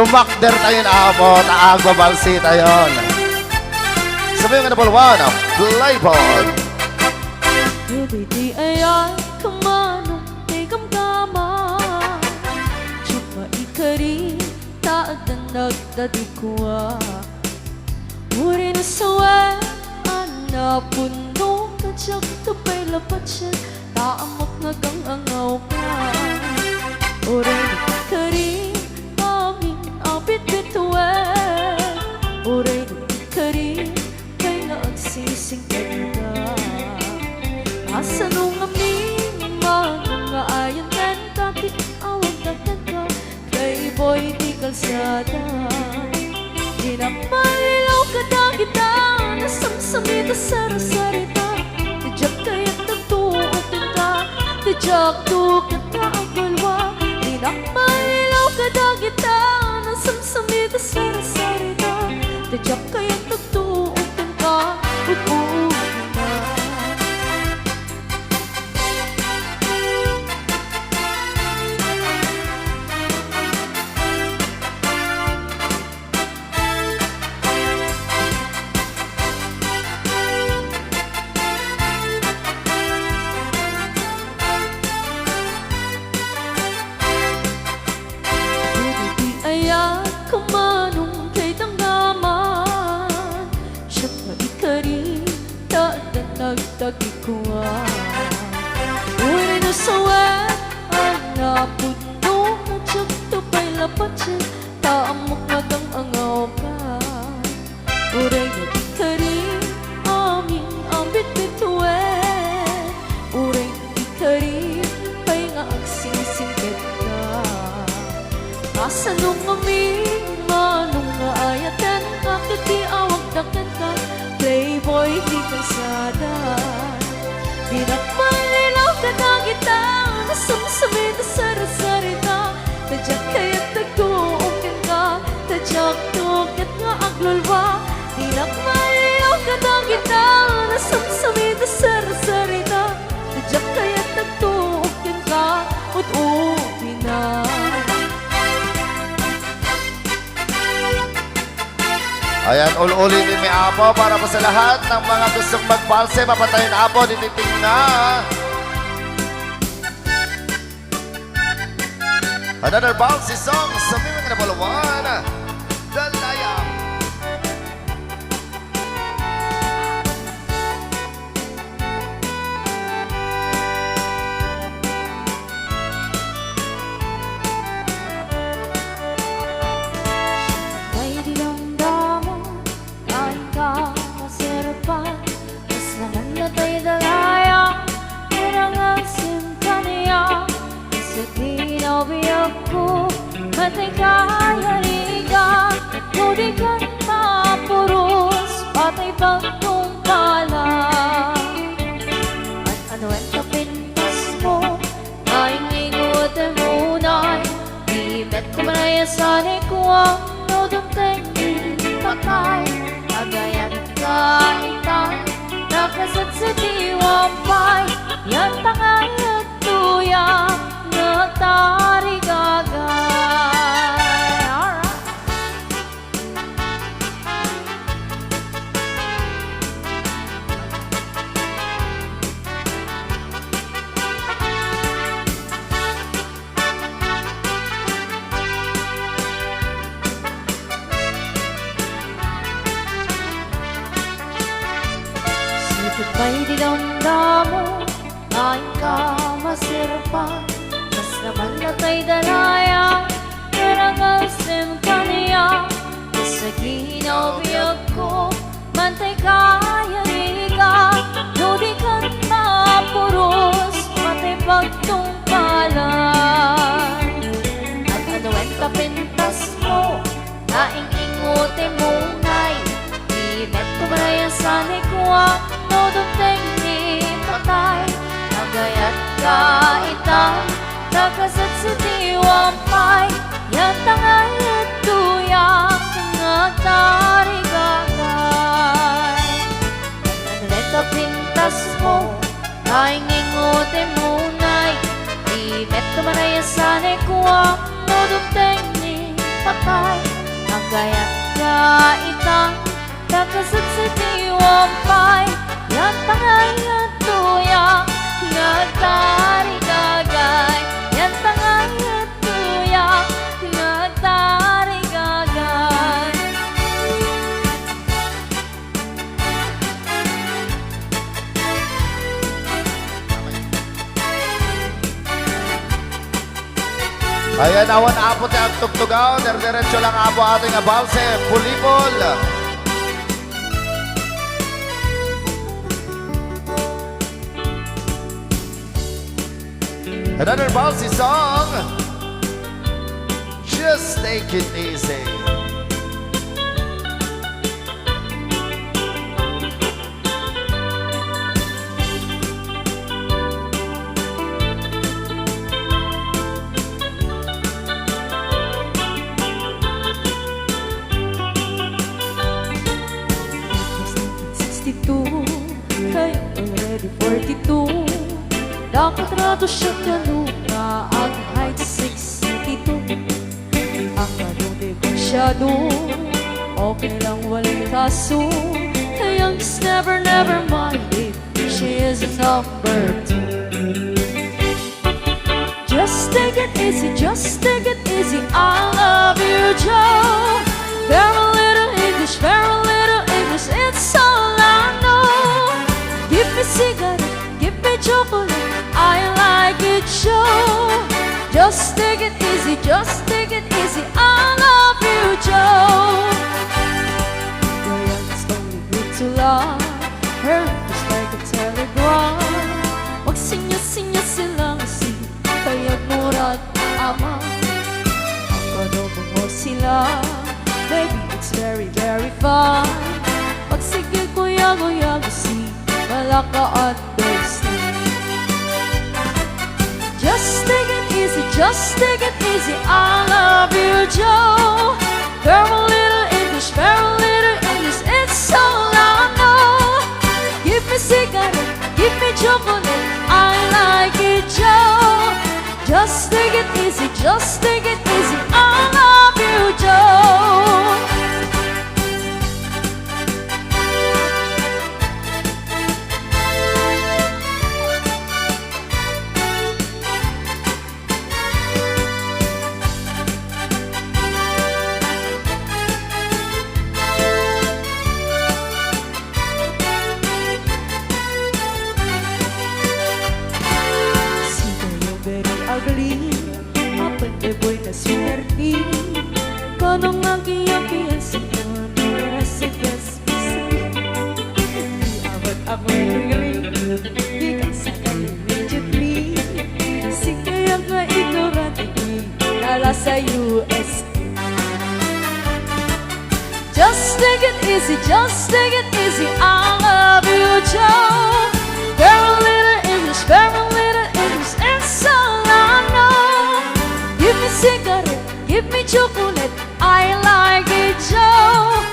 Tumakder tayo na amo, taag babalsi tayo. Sabi nga na palawan, Playboy. Di ayay kamanong tigamgama Chupa ikari taag na nagdadikwa Uri na sawe ana puno Kadyak tapay lapat siya taamok nagang angaw ka Uri na ikari aming abit bituwe Uri na ikari kay naagsising ka Asa nung aming mga ayan kan kapit awag na ka Kay boy di kalsada Di na malilaw ka na kita Nasamsamita sarasarita Tijak kaya't nagtuukin ka Tijak tukat na ang balwa Di na malilaw ka na kita Nasamsamita sarasarita Tijak kaya't nagtuukin ka Utuukin ka Kamanong kay tanggaman Siya pa ikari Tada nagtagikuan Uri na sawet Ang napuno Nadyak tapay lapat siya Taamok nagang angaw ka Uri na ikari Aming ambit bituin Uri na ikari Pay nga agsisingkit ka Asa nung aming manong nga ayatan Bakit di awag dakan ka Playboy di kalsada Di na malilaw ka na kita Nasamsamit na sarasarita Tadyak kaya't nagtuukin ka Tadyak tukat nga aglulwa Di na malilaw ka na kita Nasamsamit na sarasarita Tadyak kaya't nagtuukin ka Ut-uwi na Ayan, ul-ulitin may apo para po sa lahat ng mga gustong magbalse. Papatayin apo, dititing na. Another balse song sa mga napalawan. Dalaya. Matay kaya riga Kudi ka mapuros Patay bagong pala At ano ang kapintas mo Naingingot ang unay Ibet ko manaya sa likuang Nodong tingin patay Agayan ka itay Nakasat sa diwampay Yan tangay at tuyang Natari gagay Sipit ba'y dinamdamo Ngayon ka masirapan Mas naman na ta'y dalaya Narangasim ka niya Sa ginawiyag ko Mantay kaya riga Nudi ka mapuros Matay pagtungpalan At ano ang kapintas mo Naing-ingutin mo na'y Ibet ko maraya sa likuang Nodong tingin patay Nagayat ka itay Nakasat sa diwampay Yan tangay at tuyang Ngatari gagay Nanulit ka pintas mo Naing-ingutin mo na'y Ibet ko maraya Gayat ka itang kakasat sa diwampay Yan tangay at tuya Nagtari kagay Yan tangay at tuya Nagtari kagay Ayan, awan apo tayo ang tugtugaw. Diretso lang apo ating balse. Pulipol. Another balse song. Just take it easy. Kaya already 42 Nakatrato siya kalupa Ang height 6'2". Ang anong negosyado Okay lang walang kaso Kaya just never mind if she is a number 2. Just take it easy I love you, Joe. Very little English, it's all I know. Give me cigarette, give me chocolate, I like it, Joe. Just take it easy, I love you, Joe. Kaya it's only good to love her just like a telegram. Wag sinya-sinya silang si kaya murat ama. Ang kanobong mo sila, baby, it's very fun. Pag sige kuya si wala ka understand. Just take it easy, I love you, Joe. Very little English, it's all I know. Give me cigarette, give me chocolate, I like it, Joe. Just take it easy, I love you, Joe. Boy na swerte kanong nag-iyakiyan sa kanong sa gaspasan. Di awat ako ring di ka sa kanong immediately. Sige ang nga ignorante lala sa US. Just take it easy, I love you, Joe. Very little English, it's all I know. Give me cigarette, give me chocolate, I like it, Joe.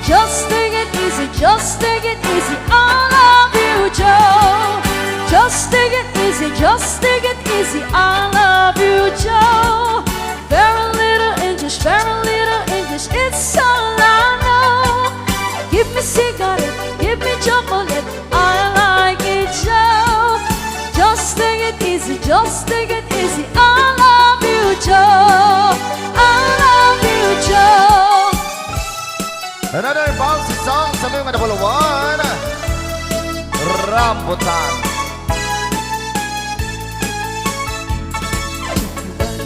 Just take it easy, I love you, Joe. Just take it easy, I love you, Joe. Very little English, it's all I know. Give me cigarette, give me chocolate, I like it, Joe. Just take it easy, I love you, Joe. I love you, Joe. Another bouncy song sa mga nadabuluan. Rambutan.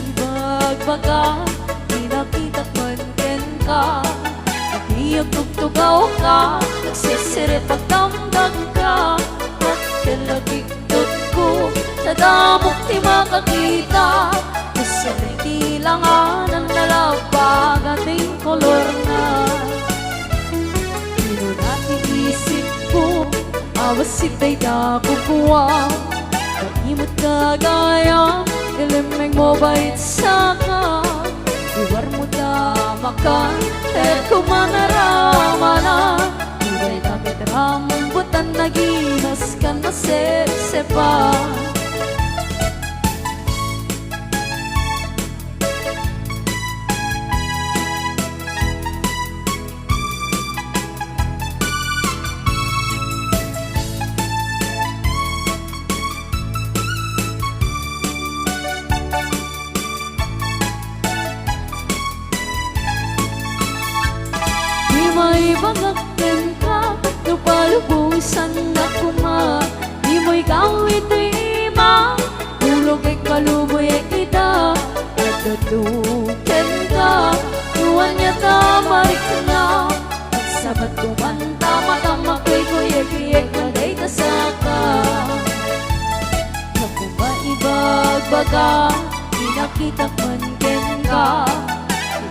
Ibag-baga, di nakita panken ka. Nagiyag tugtugaw ka, nagsisirip pagdamdag ka. At kalagigdot ko, nadamok di makakita. Kasi kailangan ang lalabag ating kolor na. Dino natin isip ko, awas sitay na kukuha. Pag-imot kagaya, ilimeng mo bait sa ka. Iwar mo tama ka, kahit kumanarama na. Iba'y tapit rambutan, nagimas ka na sersepa. may bagakin ka, lupalubusan na kuma. Di mo'y gawit ima, hulog ay kaluboy ay kita. Nagatukin ka, tuwan niya tamarik na. Sabat kumanta, matama ko'y kuyek-yek na day tasaka. Nakumaibagbaga, inakitak man ken ka.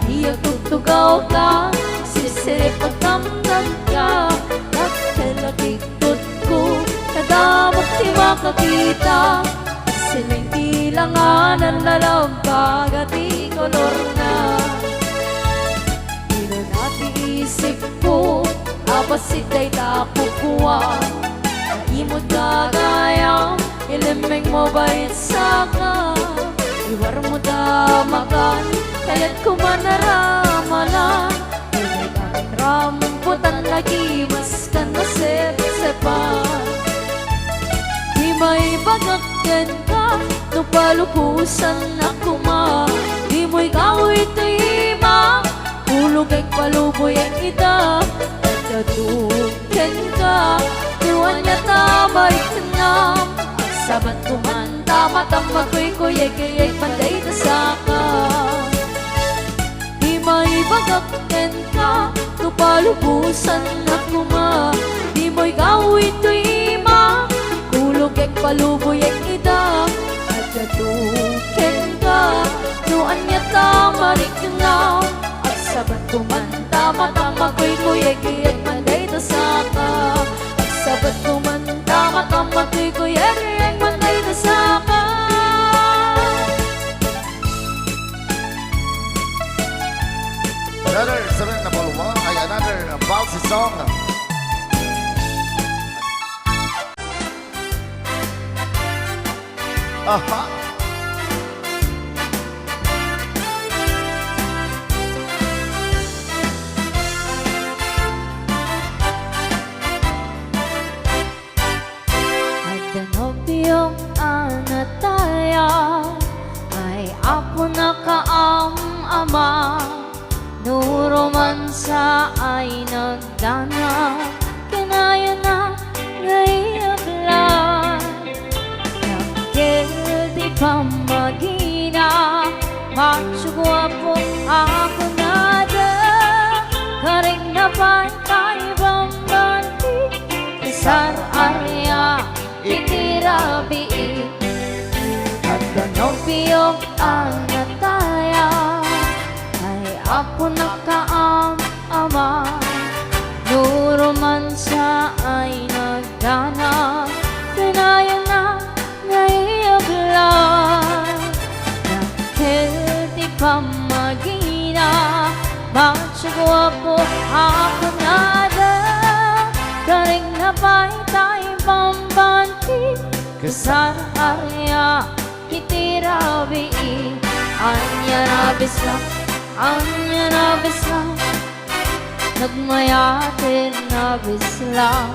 Hindi agtutugaw ka, sisirip at tamdam ka. Nagkalagigtot ko, kadamot di makakita. Silang ilanganan lalampag at ikolor na. Ilo natin isip ko, apasit ay tapukuha. Naimod kagayang, ilimeng mo ba'y saka. Iwar mo damakan, kaya't kumanaramalan. Hindi namin rambutan lagi, mas ka na sep-sepan. Di may bagakin ka, lupalupusan na kuma. Di mo'y gawit ima, hulog ay paluboy ang ita. Nagatukin ka, tuwan niya tamarik na. Sabat kumanta, matama ko'y kuyek-yek panday na saka. Di may bagakin ka, lupalupusan na kuma. Di mo'y gawit ima, hulog ay paluboy ang ita. Nagatukin ka, tuwan niya tamarik na. Sabat kumanta, matama ko'y kuyek-yek panday na saka. Sabat kumanta, matama ko'y kuyek-yek panday na saka. Another 7 na paluwa ay another Balsi song. Aha. Danobiyong anataya ay apo na kaam-ama. Nuromansa ay nagdana, kinaya na ngayablan. Nakil di pa magina, matsugwapo ako nada. Karing na pantay bambanti, isar area itirabi. At danobiyong anataya ay apo na kaam-ama. Nuromansa ay nagdana, kinaya na ngayablan. Dahil di pa magina, matsugwapo ako nada. Karing na pa'y pambanti, kasar area itirabi. Anya na bisla, anya na bisla, nagmayatin na bisla.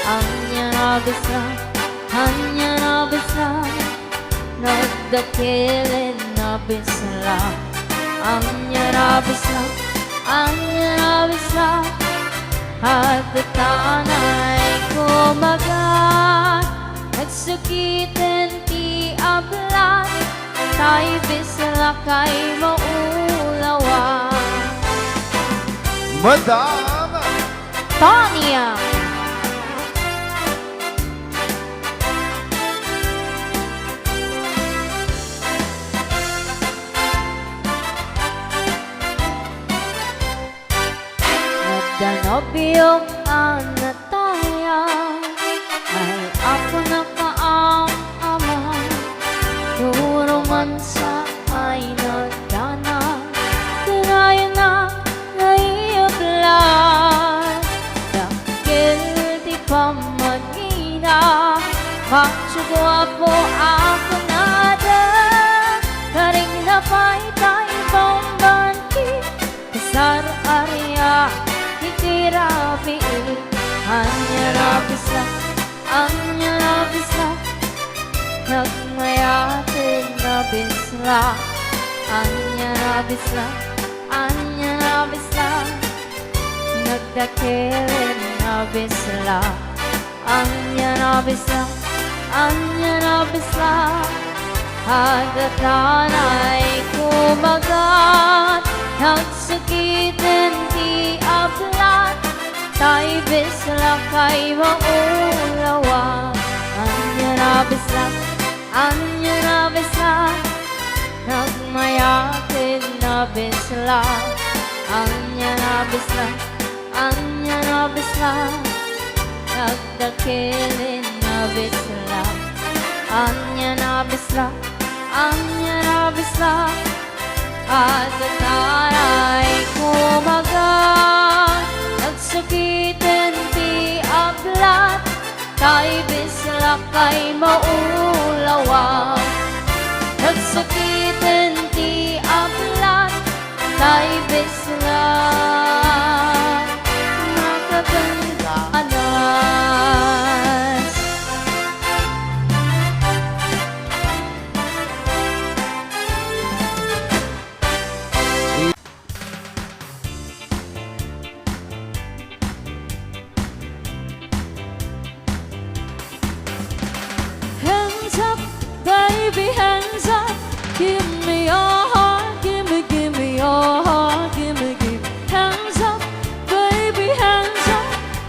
Anya na bisla, anya na bisla, nagdakilin na bisla. Anya na bisla, anya na bisla, at tanay kumagat. Nagsukitin ti ablat, tay bisla kay maulawa. Madam Tonyang. Danobiyong anataya ay apo na kaam-ama. Nuromansa ay nagdana, kinaya na ngayablan. Dahil di pa magina, matsugwapo ako nada. Karing na pa'y tayo pambanti, kasar area itirabi. Anya na bisla, anya na bisla, nagmayatin na bisla. Anya na bisla, anya na bisla, nagdakilin na bisla. Anya na bisla, anya na bisla. Hagatan ay kumagat, nagsakitin di ablat. Tay bisla kay maulawa. Anya na bisla, anya na bisla. Nagmayakin na bisla. Anya na bisla, anya na bisla. Nagdakilin na bisla. Anya na bisla, anya na bisla. Hagatan ay kumagat, nagsakitin di ablat. Tay bisla kay maulawa. Nagsakitin di ablat. Tay bisla nakagandaanas. Hands up, baby, hands up. Give me your heart, give me your heart, give me hands up, baby, hands up.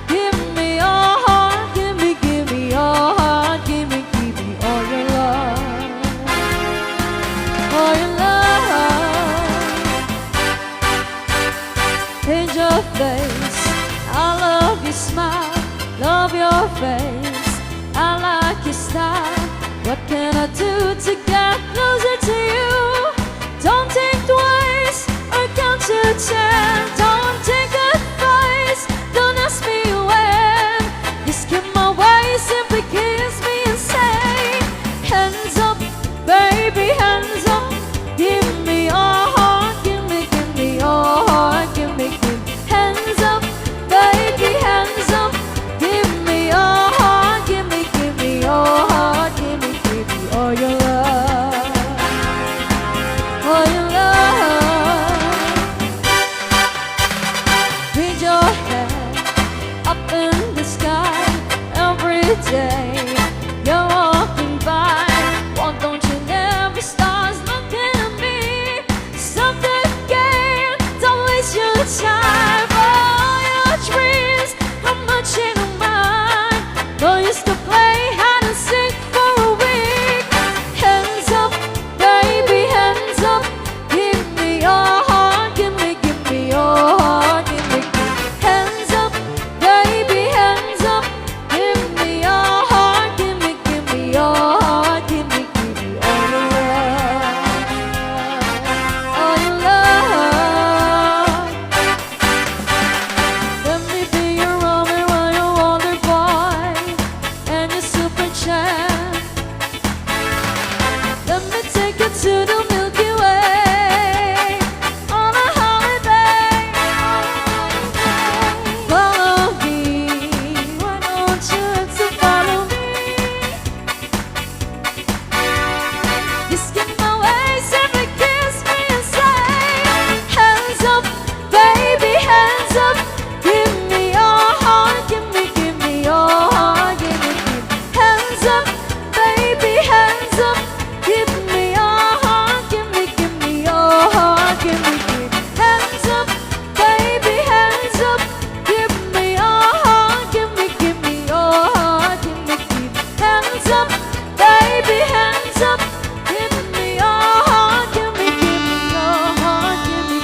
Give me your heart, give me your heart, give me all your love, all your love. Change your face, I love your smile, love your face, I like your style. What can I do to get closer to you? Don't think twice or count to 10. Don't take advice, don't ask me when. Just give my way, simply kiss me and say, hands up, baby, hands up. Give me your heart, give me your heart, give me hands up, baby, hands up. Give me your heart, give me your heart, give me all your love, all your love. Raise your head up in the sky every day. You're walking by, why don't you never stars looking at me? Stop the game, don't waste your time. All your dreams, how much you don't mind. Though used to play hide and seek for a week. Hands up, baby, hands up. Give me your heart, give me your heart, give me hands up, baby, hands up. Give me your heart, give me your heart, give me all your love, all your love. Let me be your Roman while you're wonder boy and your super champ. Let me take you to the Milky Way on a holiday. Follow me, why don't you answer, follow me? Just get my way, simply kiss me and say, hands up, baby, hands up. Give me your heart, give me your heart, give me hands up, baby, hands up. Give me your heart, give me your heart, give me hands up, baby, hands up. Give me your heart, give me your heart, give me hands up, baby, hands up. Give me your heart, give me your heart, give me.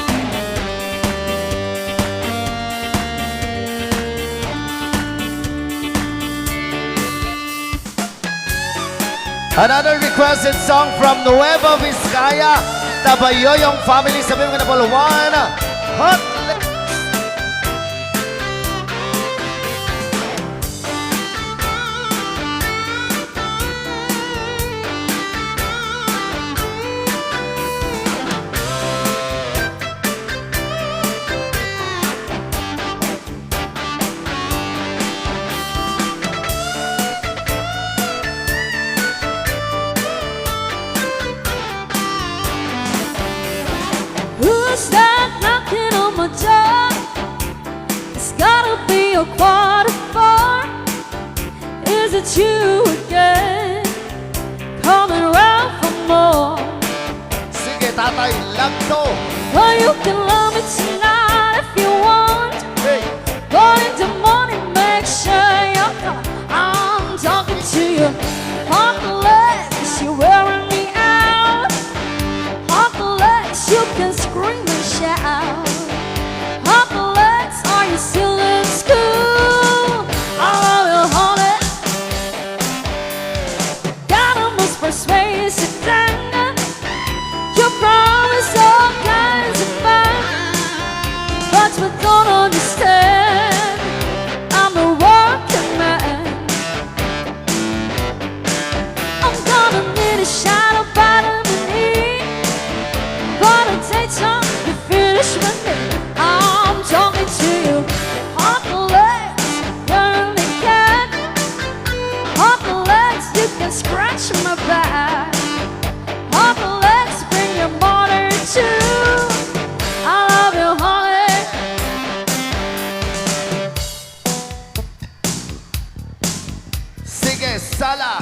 Another requested song from Nueva Vizcaya, Tabayoyong family. Sabi mo na po, one, hot. Who's that knocking on my door? It's got a quarter bar. Is it you again? Coming around for more. Sige, tatay, lang to. Well, you can love me tonight if you want. Hey, But in the morning, make sure you're coming. I'm talking to you. Hot legs, you're wearing me out. Hot legs, you can scream and shout. Hot legs, are you still in school? I love you, honey. Got a most persuasive thing. You promise all kinds of fun, but you don't understand. I'm a working man. I'm gonna need a shot of vitamin E, but it takes time to finish with me. I'm talking to you. Hot legs, you're the cat. Hot legs, you can scratch my back. Hot legs, bring your motor too. I love you, honey. sige, sala.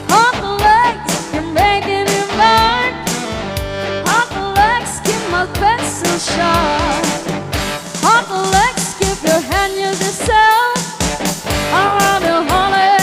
Hot legs, you're making me mad. Hot legs, keep my pencil sharp. Hot legs, keep your hand use yourself. I love you, honey.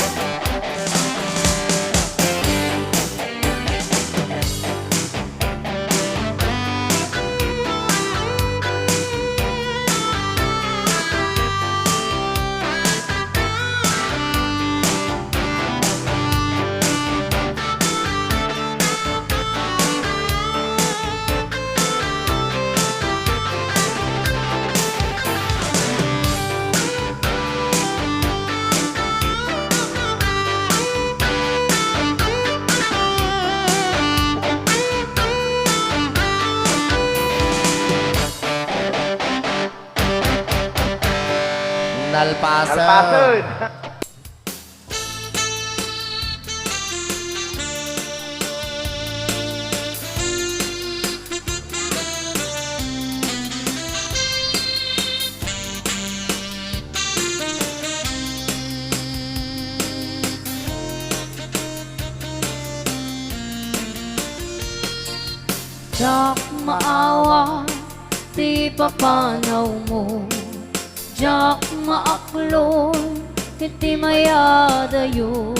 Nalpasan. Nalpasan. Diyak maawa, di papanaw mo. Diyak maaklon, iti mayadayo.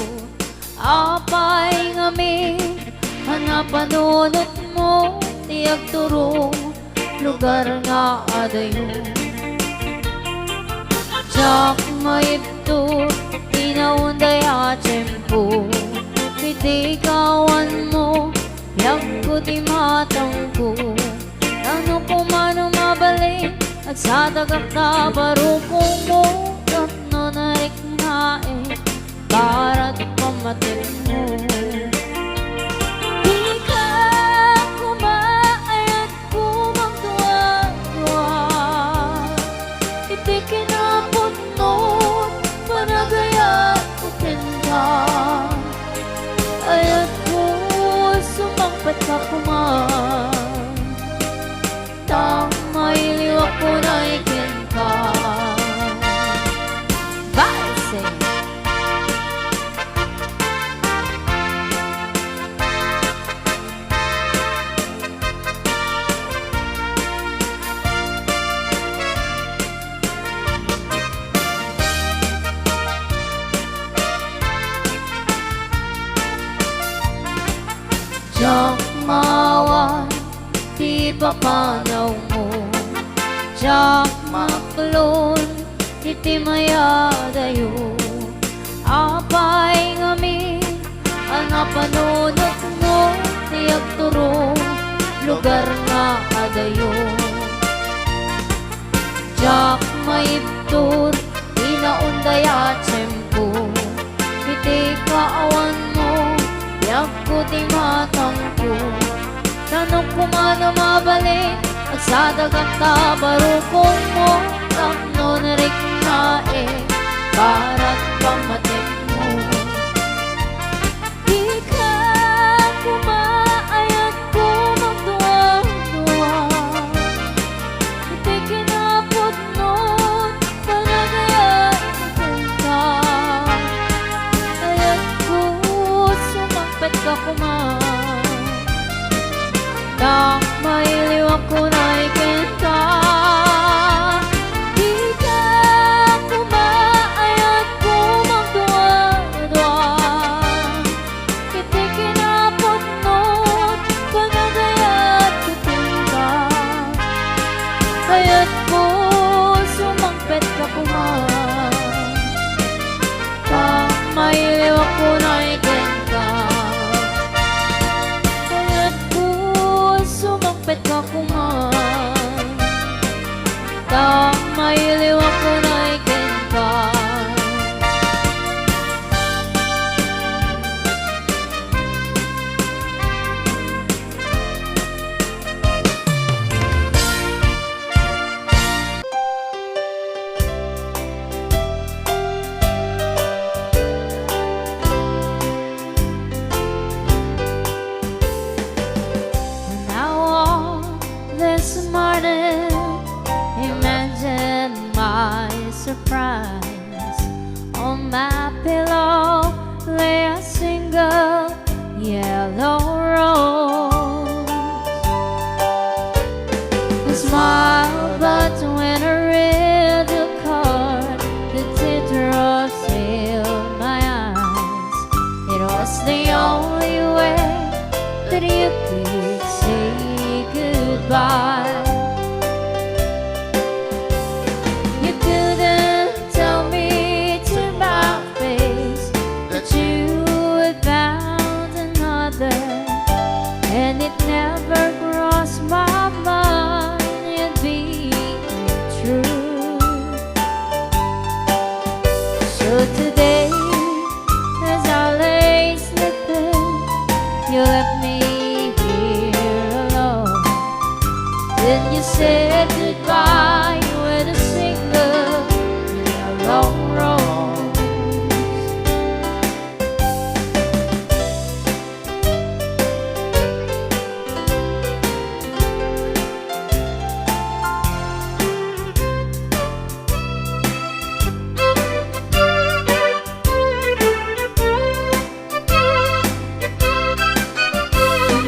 Apay ngamin, hanapanunot mo. Tiyak turo, lugar nga adayo. Diyak maibto, tinaunday atsempo. Iti kawan mo, ko di matangko. Ano ko man umabalik at sa dagap na barukong mo. Tatno na riknain para di pamatin mo. Di ka kumaayat kumagduwa-duwa. Iti kinapot nun panagayat ko pinta. Ayat ko sumangpat ka kuman. Tama iliwak ko na ikin ka. Valse! Diyak mawan, di papanaw mo. Diyak maklon, iti mayadayo. Apay ngamin, ang napanunot lugar nga kadayon. Jak maibtur, inaunday at tiyempo. Iti kaawan mo, yak ko di matangko. Tanong ko nga na mabalik, at sa dagat tabarukong mo, takno na rin na para't pamatik mo. Di ka kumaayat ko magduwa-duwa. Iti kinapot nun, panagayain ka. Ayat ko, sumampet ka kumain. Nang mailiwak ko na ikita. Di ka kumaayat ko magduwa-duwa. Iti kinapot nun, panagaya't kutinda. Ayat ko, sumangpet ka kumain. Nang mailiwak ko na ikita. Sumampet ka kuman, tang mailiwak ko na ikin ka. This morning, imagine my surprise. On my pillow lay a single yellow rose. I smiled, but when I read the card, the teardrops filled my eyes. It was the only way that you could say goodbye. You couldn't tell me to my face that you had found another, and it never crossed my mind you'd be true. So today, as I lay sleeping, you left me here alone. Then you said goodbye with a single yellow rose.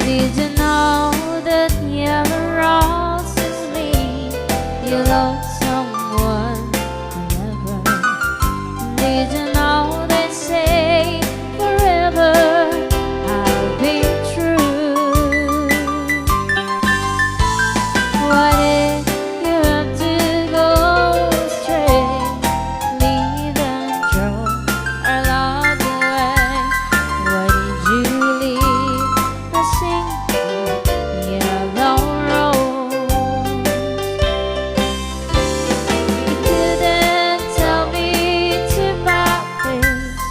Did you know that yellow roses mean you love someone forever? Did you know they say forever I'll be true? Why did you have to go astray, leave and throw our love away? Why did you leave a single yellow rose? You couldn't tell me to my face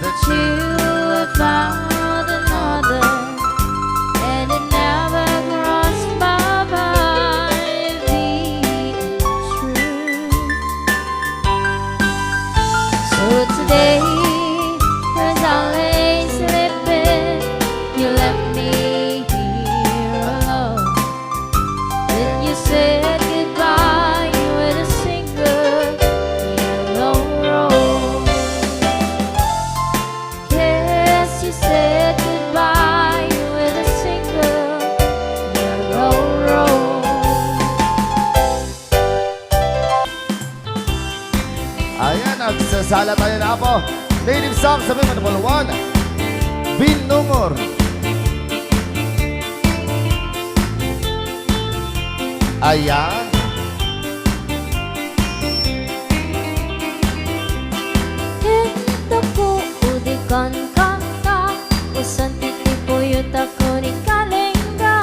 that you had found another, and it never crossed my mind being true. So today, as I lay sleeping, you left me here alone. Then you said goodbye with a single yellow rose. Yes, you said goodbye with a single yellow rose. Ayan, nagsasala tayo na po. Native song, sabi mo number 1, Binungor. Ayan. Ito po udikan kanta, usan titipuyo tako ni kalengga.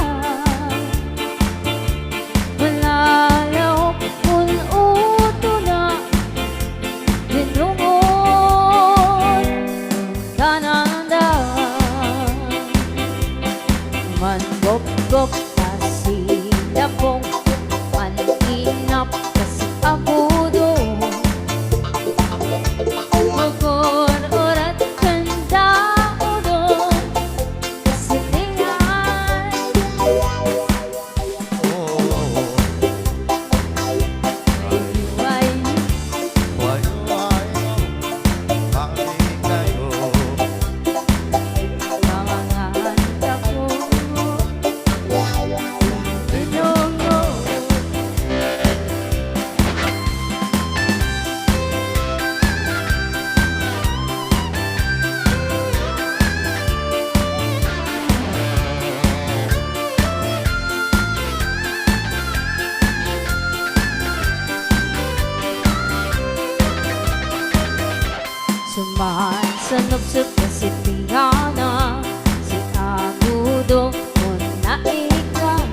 Sumansanupsup na si Tiana, si Agudo mo na ikaw.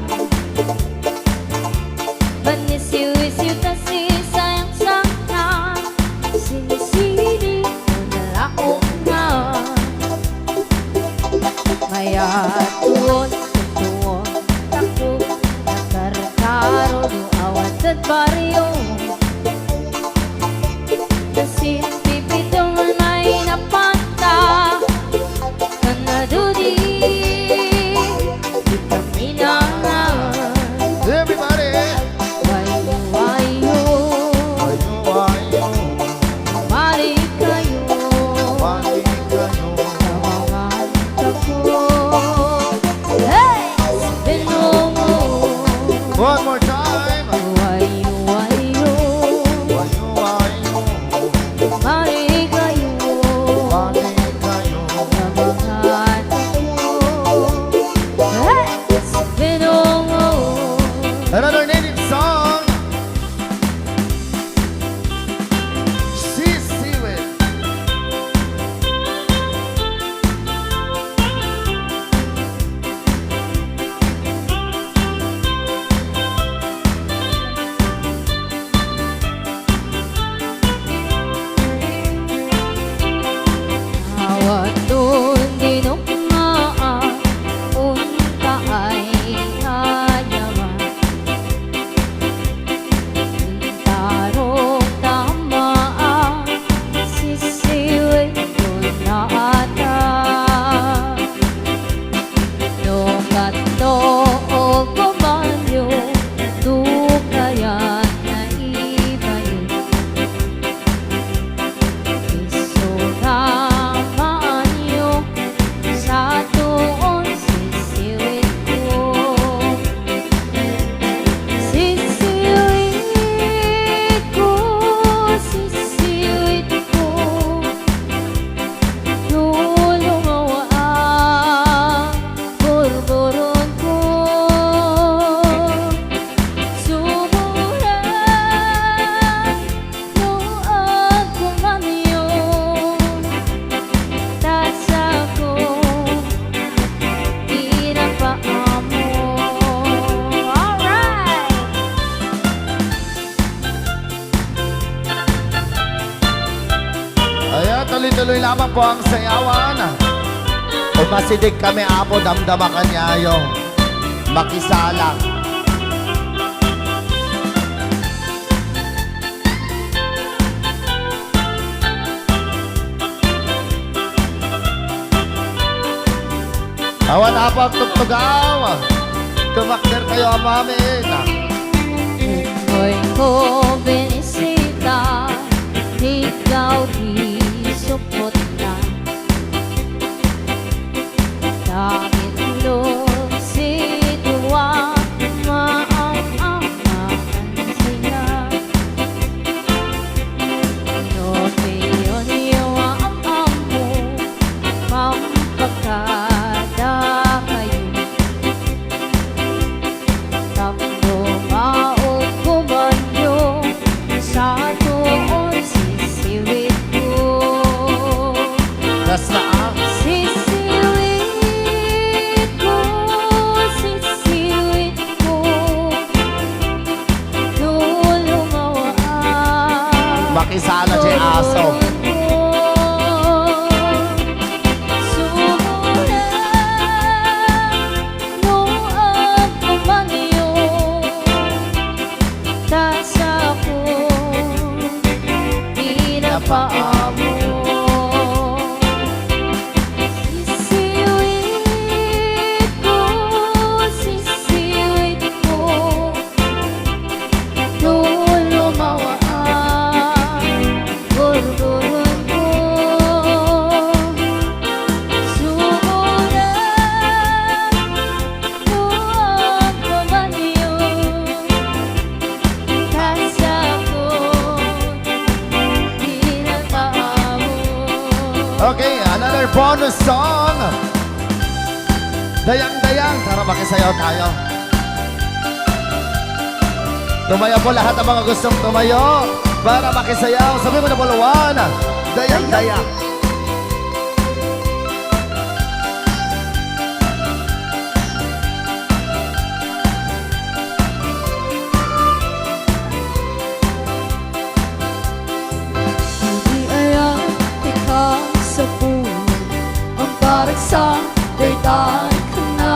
Banisiw-isiw na si sayang-sayang, sinisili mo na laong nga. Maya tuon, tuon, tako, nagkarakaro, luawat at baryo. Kasi pipitong may napanta, kanadudi, di kami na. Everybody! Wayo, wayo, Wayo, wayo, mari kayo, wayo kayo. tawangan ako. Hey! Sabihin mo, One more time! wayo, wayo, Wayo, wayo, mari kayo, wayo kayo. tawangan ako. Hey! Sabihin mo, Another native song. Sisiwit. awat doon dinukmaan, unta ay hayawan. Tarong tamaan, sisiwit ko na ata. Nogat noog kumanyo, dukayan na iba yun. Isunamaan nyo sa tuon sisiwit ko. Sisiwit ko, sisiwit ko, tulungawaan, burburon ko. Sumuran, noag kumanyo, tasa ko, pinapaamo. Alright! Ayan, tuloy-tuloy lamang po ang sayawan. Umasidig kami apo, damdama kanyayo. Makisalang. Awan apo ang tugtugaw. Tumakder kayo amamin. Hoy ko binisita, ikaw di supot na. Dahil loob si tuwa, maang-amaan sila. Notiyon yung ang mo, pampagkada kayo. Tapno maog kumanyo, sa tuon sisiwit ko. Das na ang Sisiwit ko, sisiwit ko, tulungawaan. makisala si aso. Paamo. Sisiwit ko, sisiwit ko, tulumawaan, gurgurun ko. Sumulan, noong kumanyo, tasa ko, Okay, another bonus song. Dayang-dayang, tara makisayaw tayo. Tumayo po lahat ng mga gustong tumayo para makisayaw. Sabi mo na po, 1, Dayang-daya. Hindi ayan, ikaw sa puno ang parang sa dayday ka na.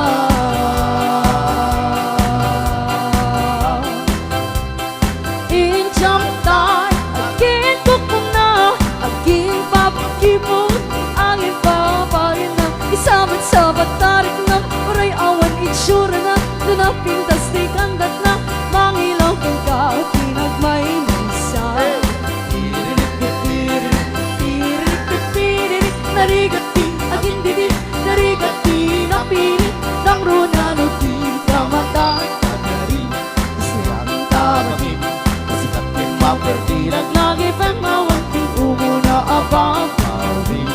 Injamtay, agin ko ko na, agin papakipon, angin paparin na, isabat-sabat tarik na, uray awan itsura na, dunapintas di kandat na, mangilaw kang ka, pinagmay minsan. Narigati, agin didi, narigati, napilit, nang runano di kamatay, tagarin, isirang tabagin, sikat din mapertilag, lagi pang mawanti, umuna abang kawin.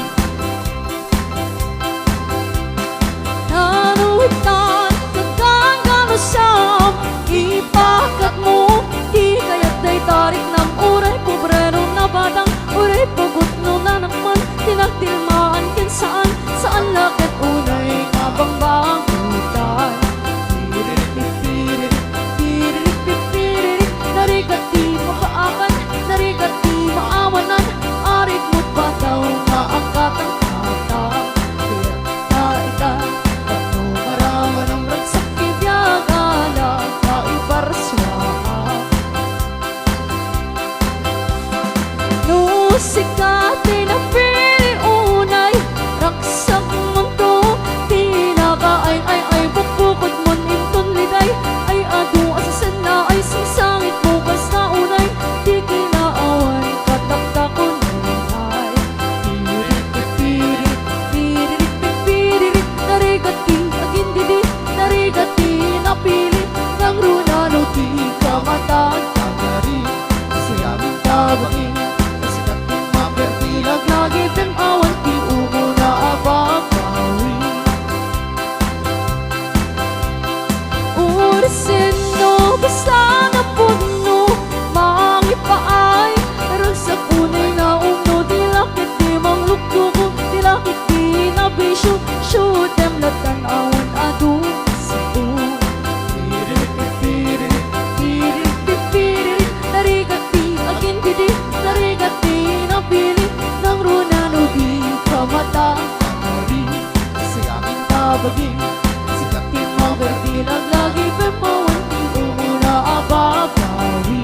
Nanuwitan, kagagamasam, ipakat mo, di kaya't day tarik ng uray, pobrero na batang, uray pagot no na naman, tinagtilmaan kin saan, saan lakit unay abang bangutan. Narigati mapaakan, narigati maawanan, arit mo't bataw na ang katang kata. Kaya naita, tato maraman ang ragsak ibiyagala, kaibarswaan. Nusikati na pili unay, raksak mundo, tinakaay bukbukod mon inton liday, ay adu asasan na ay singsangit bukas na unay, di kinaawan kataktakon unay. Pirit, narigati, agin didi, narigati, napilit, ng runano di kamatag, tagarin, siyaming tabagin, sikat din mapertilag, lagi pang awan, di umuna abagawi. Urisin no, basta na puno, mangipaay, pero sa kunay na umno, dilakit di mang lukduko, dilakit di na bisyo, shoot them latan awan adu sa puno. Narigati, agin didi, narigati, napili, ng runano di kamata, tagarin, siyaming tabagin, sikat din mapertilag, lagi pang mawanti, umuna abagawi.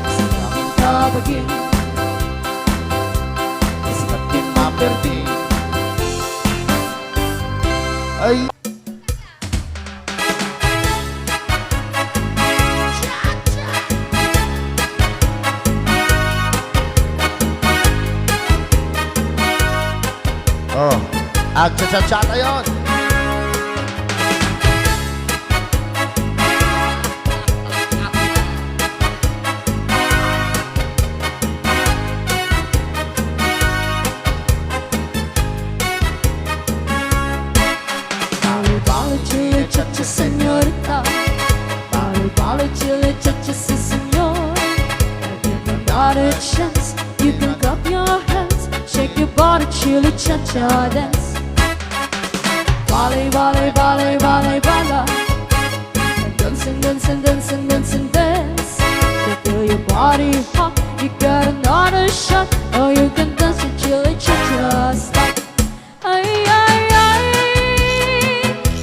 Siyaming tabagin, sikat din maperti. Ay, oh, agchat-chat yun. Bale, chile, cha-cha, señorita. Bale, chile, cha-cha, si, señor. If you got a chance, you can clap your hands, shake your body, chile, cha-cha, dance. Bale, bale, bale, bale, bala. Dancing, dancing, dancing, dancing, dance. To feel your body hot, you got another shot. Oh, you can dance with chile, cha-cha, stop. Ay, ay, ay.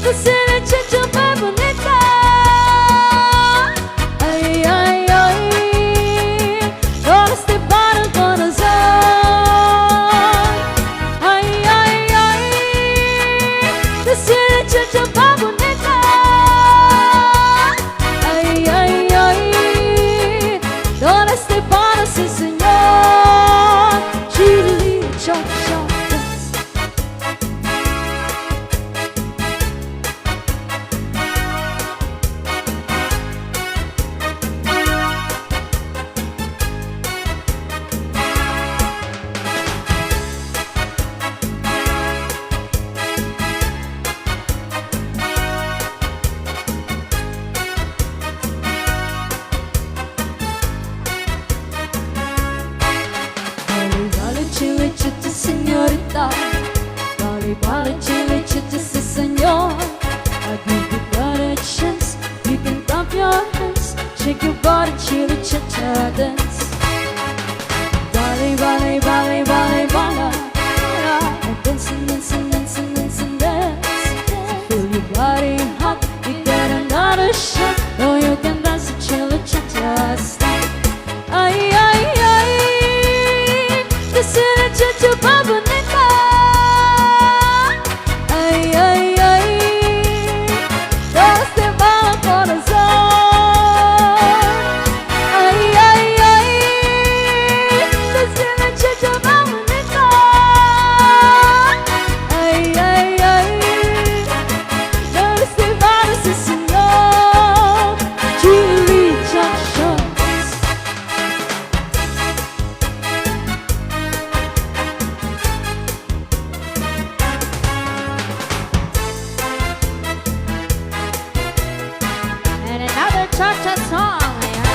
Dancing, cha-cha, muy bonita. Ay, ay, ay. Con este para el corazón. Ay, ay, ay. Dancing, cha-cha, muy bonita. Ay, ay, ay. Con este para sí, señor. Chili chitty senor, I give you got a chance. You can clap your hands, shake your body, chili cha-cha dance. Bale, bale, bale, bale, bala, dancing, dancing, dancing, dancing, dance. Feel your body hot, you get another shot. Oh, you can dance the chili cha-cha style. Ay, ay, ay, the chili cha-cha babonita. Ay, ay, ay, este va el corazón. Ay, ay, ay, decirle chicha bonita. Ay, ay, ay, este va ese señor. Chili cha-cha. And another cha-cha song, yeah.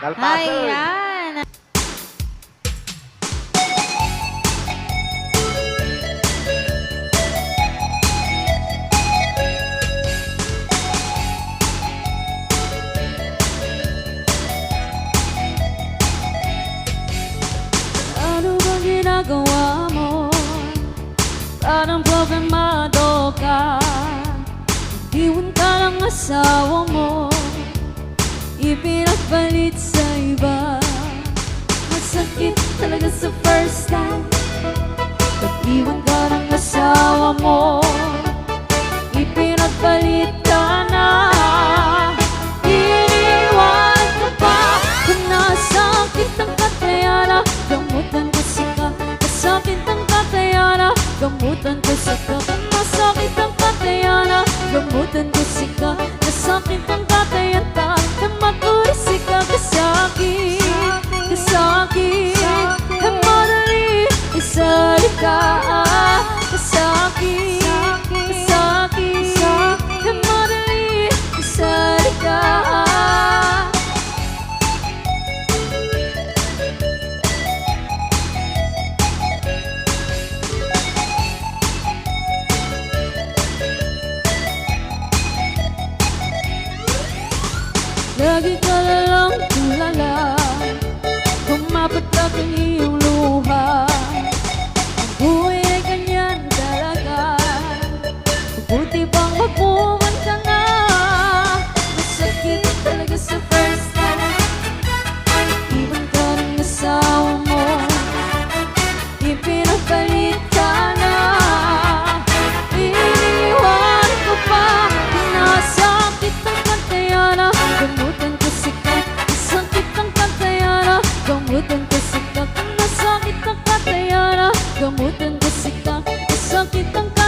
Kalpasan. Ayan. Ano bang ginagawa mo? Parang problemado ka. Iwan ka ng asawa mo, ipinagpalit sa iba. Masakit talaga sa first time. Pag-iwan ka ng asawa mo, ipinagpalit ka na. Iniwan ka pa kung nasakit ang katayana. Gamutan ko sika, masakit ang katayana. Gamutan ko sika, masakit ang katayana. Gamutan ko sika, masakit ang katayana. Matulis ka kasakit, kasakit. Madali isalita, kasakit.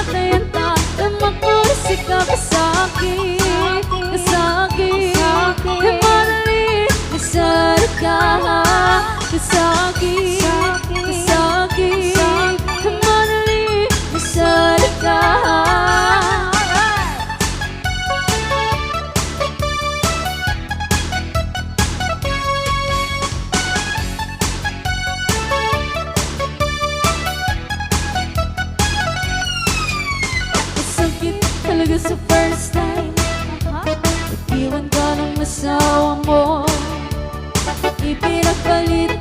nakayanta Lumakulisik ka kasa'kin Kamanali, nasarap ka kasa'kin Kamanali, nasarap ka Masakit talaga sa first time Iwan ka ng asawa mo Ipinagpalit